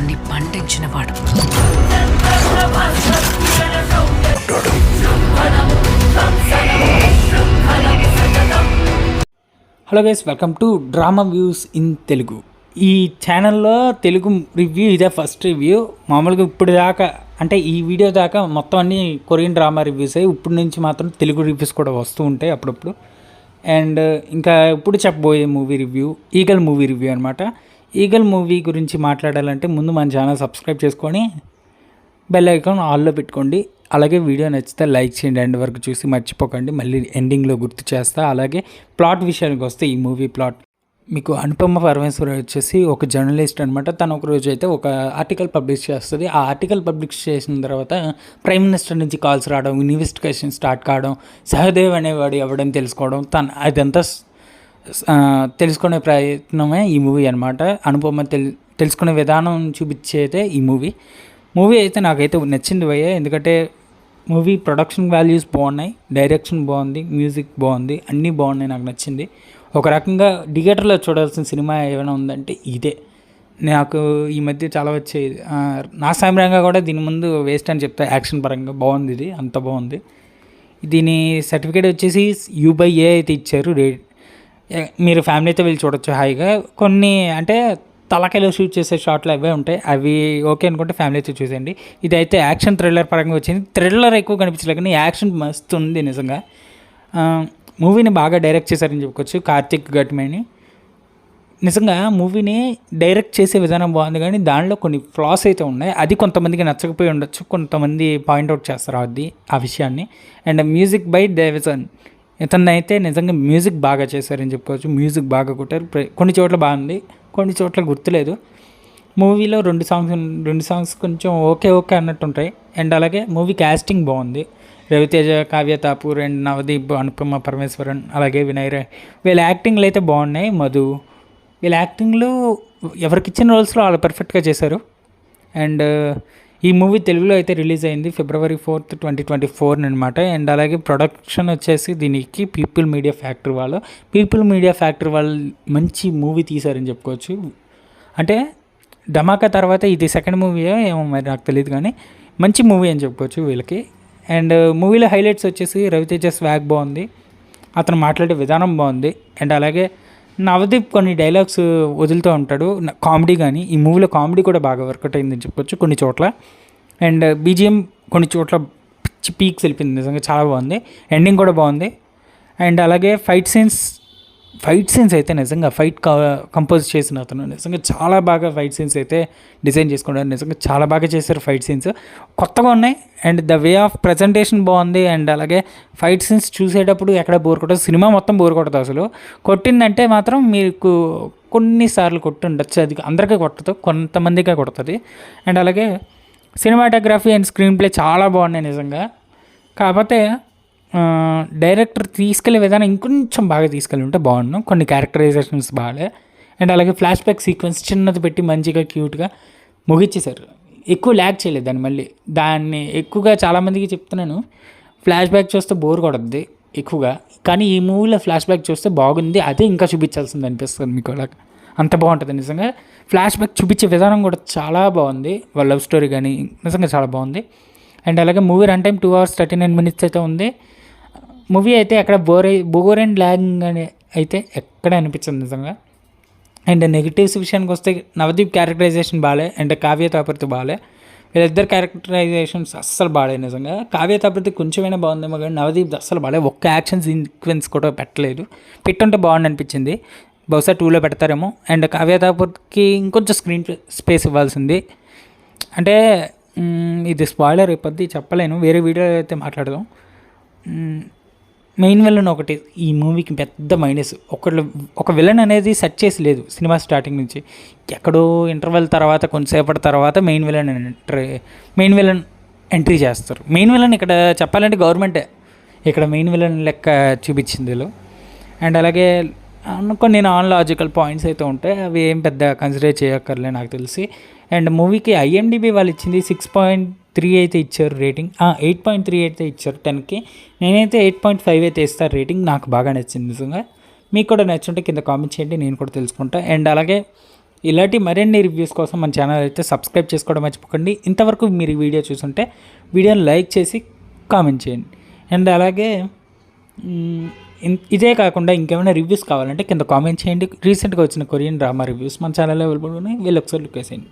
విశ్వాసాన్ని పండించినవాడు. Hello guys, welcome to drama views in Telugu. ఈ ఛానల్లో తెలుగు రివ్యూ ఇదే ఫస్ట్ రివ్యూ. మామూలుగా ఇప్పుడు దాకా అంటే ఈ వీడియో దాకా మొత్తం అన్ని కొరియన్ డ్రామా రివ్యూస్ అయ్యి ఇప్పుడు నుంచి మాత్రం తెలుగు రివ్యూస్ కూడా వస్తూ ఉంటాయి అప్పుడప్పుడు. అండ్ ఇంకా ఇప్పుడు చెప్పబోయే movie review eagle movie review అనమాట. ఈగల్ మూవీ గురించి మాట్లాడాలంటే ముందు మన ఛానల్ సబ్స్క్రైబ్ చేసుకొని బెల్ ఐకాన్ ఆల్లో పెట్టుకోండి. అలాగే వీడియో నచ్చితే లైక్ చేయండి, ఎండ్ వరకు చూసి మర్చిపోకండి. మళ్ళీ ఎండింగ్లో గుర్తు చేస్తా. అలాగే ప్లాట్ విషయానికి వస్తే ఈ మూవీ ప్లాట్ మీకు అనుపమ పరమేశ్వర్ వచ్చేసి ఒక జర్నలిస్ట్ అనమాట. తను ఒక రోజు అయితే ఒక ఆర్టికల్ పబ్లిష్ చేస్తుంది. ఆ ఆర్టికల్ పబ్లిష్ చేసిన తర్వాత ప్రైమ్ మినిస్టర్ నుంచి కాల్స్ రావడం, ఇన్వెస్టిగేషన్ స్టార్ట్ కావడం, సహదేవ్ అనేవాడు ఎవడని తెలుసుకోవడం, తను అదంతా తెలుసుకునే ప్రయత్నమే ఈ మూవీ అనమాట. అనుపమ తెలుసుకునే విధానం చూపించేదే ఈ మూవీ అయితే నాకైతే నచ్చింది భయ్య. ఎందుకంటే మూవీ ప్రొడక్షన్ వాల్యూస్ బాగున్నాయి, డైరెక్షన్ బాగుంది, మ్యూజిక్ బాగుంది, అన్నీ బాగున్నాయి, నాకు నచ్చింది. ఒక రకంగా థియేటర్లో చూడాల్సిన సినిమా ఏమైనా ఉందంటే ఇదే. నాకు ఈ మధ్య చాలా వచ్చాయి. నా సామ్యంగా కూడా దీని ముందు వేస్ట్ అని చెప్తా. యాక్షన్ పరంగా బాగుంది, ఇది అంత బాగుంది. దీని సర్టిఫికేట్ వచ్చేసి U/A అయితే ఇచ్చారు. మీరు ఫ్యామిలీతో వెళ్ళి చూడొచ్చు హాయిగా. కొన్ని అంటే తలకాయలో షూట్ చేసే షాట్లు అవే ఉంటాయి, అవి ఓకే అనుకుంటే ఫ్యామిలీతో చూసేయండి. ఇదైతే యాక్షన్ థ్రిల్లర్ పరంగా వచ్చింది. థ్రిల్లర్ ఎక్కువ కనిపించలేదు కానీ యాక్షన్ మస్తు ఉంది నిజంగా. మూవీని బాగా డైరెక్ట్ చేశారని చెప్పుకోవచ్చు కార్తిక్ ఘట్మేని. నిజంగా మూవీని డైరెక్ట్ చేసే విధానం బాగుంది కానీ దానిలో కొన్ని ఫ్లాస్ అయితే ఉన్నాయి. అది కొంతమందికి నచ్చకపోయి ఉండొచ్చు, కొంతమంది పాయింట్అవుట్ చేస్తారు ఆ విషయాన్ని. అండ్ మ్యూజిక్ బై డేవిసన్, ఇతన్ని అయితే నిజంగా మ్యూజిక్ బాగా చేశారని చెప్పుకోవచ్చు. మ్యూజిక్ బాగా కొట్టారు. కొన్ని చోట్ల బాగుంది, కొన్ని చోట్ల గుర్తులేదు. మూవీలో రెండు సాంగ్స్ కొంచెం ఓకే అన్నట్టు ఉంటాయి. అండ్ అలాగే మూవీ క్యాస్టింగ్ బాగుంది. రవితేజ, కావ్య తాపూర్ అండ్ నవదీప్, అనుపమ పరమేశ్వరన్, అలాగే వినయ్ రాయ్, వీళ్ళ యాక్టింగ్లు అయితే బాగున్నాయి. మధు, వీళ్ళ యాక్టింగ్లు ఎవరికి ఇచ్చిన రోల్స్లో వాళ్ళు పర్ఫెక్ట్గా చేశారు. అండ్ ఈ మూవీ తెలుగులో అయితే రిలీజ్ అయింది February 4th, 2024 అనమాట. అండ్ అలాగే ప్రొడక్షన్ వచ్చేసి దీనికి పీపుల్ మీడియా ఫ్యాక్టరీ వాళ్ళు మంచి మూవీ తీశారని చెప్పుకోవచ్చు. అంటే ధమాకా తర్వాత ఇది సెకండ్ మూవీయో ఏమో మరి నాకు తెలియదు కానీ మంచి మూవీ అని చెప్పుకోవచ్చు వీళ్ళకి. అండ్ మూవీలో హైలైట్స్ వచ్చేసి రవితేజ స్వాగ్ బాగుంది, అతను మాట్లాడే విధానం బాగుంది. అండ్ అలాగే నవదీప్ కొన్ని డైలాగ్స్ వదులుతూ ఉంటాడు, కామెడీ కానీ ఈ మూవీలో కామెడీ కూడా బాగా వర్కౌట్ అయిందని చెప్పొచ్చు కొన్ని చోట్ల. అండ్ BGM కొన్ని చోట్ల పిచ్చి పీక్స్ వెళ్ళిపోయింది, నిజంగా చాలా బాగుంది. ఎండింగ్ కూడా బాగుంది. అండ్ అలాగే ఫైట్ సీన్స్ అయితే నిజంగా కంపోజ్ చేసిన అతను నిజంగా చాలా బాగా ఫైట్ సీన్స్ అయితే డిజైన్ చేసుకున్నారు. నిజంగా చాలా బాగా చేశారు ఫైట్ సీన్స్, కొత్తగా ఉన్నాయి. And the way of presentation బాగుంది. అండ్ అలాగే ఫైట్ సీన్స్ చూసేటప్పుడు ఎక్కడ బోర్ కొట్టదు, సినిమా మొత్తం బోర్ కొట్టదు అసలు. కొట్టిందంటే మాత్రం మీకు కొన్నిసార్లు కొట్టుండొచ్చు, అది అందరికీ కొట్టదు, కొంతమందికే కొడుతుంది. అండ్ అలాగే సినిమాటోగ్రఫీ అండ్ స్క్రీన్ ప్లే చాలా బాగున్నాయి నిజంగా. కాకపోతే డైరెక్టర్ తీసుకెళ్లే విధానం ఇంకొంచెం బాగా తీసుకెళ్ళి ఉంటే బాగున్నాం. కొన్ని క్యారెక్టరైజేషన్స్ బాగాలే. అండ్ అలాగే ఫ్లాష్ బ్యాక్ సీక్వెన్స్ చిన్నది పెట్టి మంచిగా క్యూట్గా ముగిచ్చేశారు. ఎక్కువ ల్యాగ్ చేయలేదు దాన్ని ఎక్కువగా చాలామందికి చెప్తున్నాను, ఫ్లాష్ బ్యాక్ చూస్తే బోర్ కొడుద్ది ఎక్కువగా. కానీ ఈ మూవీలో ఫ్లాష్ బ్యాక్ చూస్తే బాగుంది, అదే ఇంకా చూపించాల్సింది అనిపిస్తుంది మీకు. అలా అంత బాగుంటుంది నిజంగా. ఫ్లాష్ బ్యాక్ చూపించే విధానం కూడా చాలా బాగుంది, వాళ్ళ లవ్ స్టోరీ కానీ నిజంగా చాలా బాగుంది. అండ్ అలాగే movie run time 2 hours 39 minutes అయితే ఉంది. మూవీ అయితే ఎక్కడ బోర్ అండ్ ల్యాగింగ్ అని అయితే ఎక్కడ అనిపించింది నిజంగా. అండ్ నెగిటివ్స్ విషయానికి వస్తే నవదీప్ క్యారెక్టరైజేషన్ బాగాలే, అండ్ కావ్య తాపర్తి బాగాలే. వీళ్ళిద్దరు క్యారెక్టరైజేషన్స్ అస్సలు బాగాలేదు నిజంగా. కావ్య తాపర్తి కొంచెమైనా బాగుందేమో కానీ నవదీప్ అస్సలు బాగాలేదు. ఒక్క యాక్షన్ సీక్వెన్స్ కూడా పెట్టుంటే బాగుంది అనిపించింది. బహుశా 2లో పెడతారేమో. అండ్ కావ్య తాపర్తికి ఇంకొంచెం స్క్రీన్ స్పేస్ ఇవ్వాల్సింది. అంటే ఇది స్పాయిలర్ అయిపోద్ది, చెప్పలేను, వేరే వీడియో అయితే మాట్లాడదాం. మెయిన్ విలన్ ఒకటి ఈ మూవీకి పెద్ద మైనస్. ఒక విలన్ అనేది సెట్ చేసి లేదు సినిమా స్టార్టింగ్ నుంచి. ఎక్కడో ఇంటర్వెల్ తర్వాత కొంతసేపటి తర్వాత మెయిన్ విలన్ ఎంట్రీ చేస్తారు. మెయిన్ విలన్ ఇక్కడ చెప్పాలంటే గవర్నమెంటే ఇక్కడ మెయిన్ విలన్ లెక్క చూపించింది వీళ్ళు. అండ్ అలాగే కొన్ని నాన్ లాజికల్ పాయింట్స్ అయితే ఉంటాయి, అవి ఏం పెద్ద కన్సిడర్ చేయక్కర్లే నాకు తెలిసి. అండ్ మూవీకి IMDb వాళ్ళు ఇచ్చింది 6.3 అయితే ఇచ్చారు రేటింగ్, 8.3 అయితే ఇచ్చారు 10కి. నేనైతే 8.5 అయితే ఇస్తాను రేటింగ్. నాకు బాగా నచ్చింది నిజంగా. మీకు కూడా నచ్చుంటే కింద కామెంట్ చేయండి, నేను కూడా తెలుసుకుంటా. అండ్ అలాగే ఇలాంటి మరిన్ని రివ్యూస్ కోసం మన ఛానల్ అయితే సబ్స్క్రైబ్ చేసుకోవడం మర్చిపోకండి. ఇంతవరకు మీరు ఈ వీడియో చూసుంటే వీడియోని లైక్ చేసి కామెంట్ చేయండి. అండ్ అలాగే ఇదే కాకుండా ఇంకేమైనా రివ్యూస్ కావాలంటే కింద కామెంట్ చేయండి. రీసెంట్గా వచ్చిన కొరియన్ డ్రామా రివ్యూస్ మన ఛానల్లో అవైలబుల్ ఉన్నాయి, వీళ్ళు ఒకసారి లుక్ వేసేయండి.